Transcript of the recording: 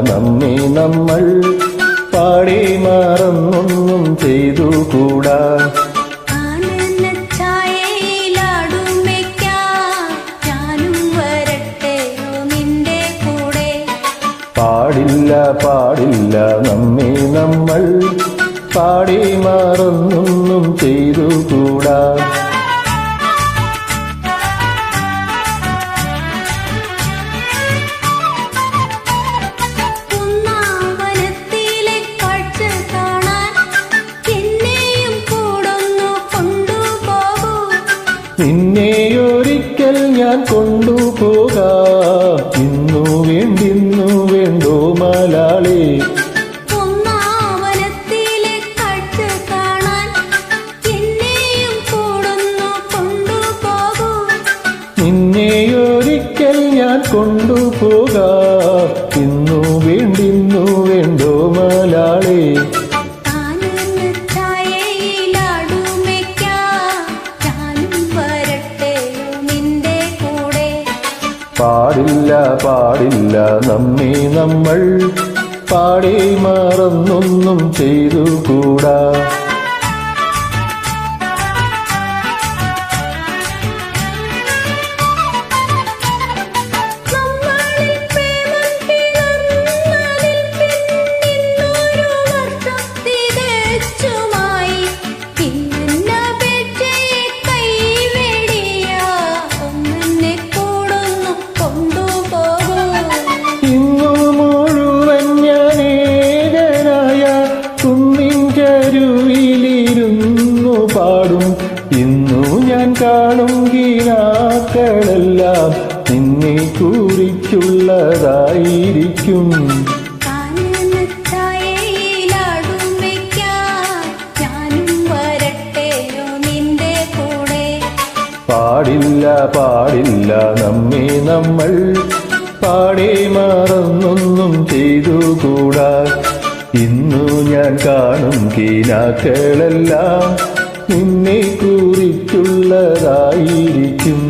നമ്മെ നമ്മൾ പാടി മറന്നൊന്നും ചെയ്തുകൂടാ. പാടില്ല പാടില്ല നമ്മെ നമ്മൾ പാടി മറന്നൊന്നും ചെയ്തുകൂടാ. നിന്നെയൊരിക്കൽ ഞാൻ കൊണ്ടുപോകാം, ഇന്നു വേണ്ടിന്നു വേണ്ടോ മലാളേ. നിന്നെയൊരിക്കൽ ഞാൻ കൊണ്ടുപോകാം, ഇന്നു വേണ്ടിന്നു വേണ്ടോ മലാളേ. പാടില്ല പാടില്ല നമ്മെ നമ്മൾ പാടി മറന്നൊന്നും ചെയ്തുകൂടാ. പാടും ഇന്നു ഞാൻ കാണും ഗീനാക്കളെല്ലാം നിന്നെ കുറിച്ചുള്ളതായിരിക്കും. പാടില്ല പാടില്ല നമ്മെ നമ്മൾ പാടി മറന്നൊന്നും ചെയ്തുകൂടാ. ഇന്നു ഞാൻ കാണും കീനാക്കളെല്ലാം നിന്നെ കുറിച്ചുള്ളതായിരിക്കും.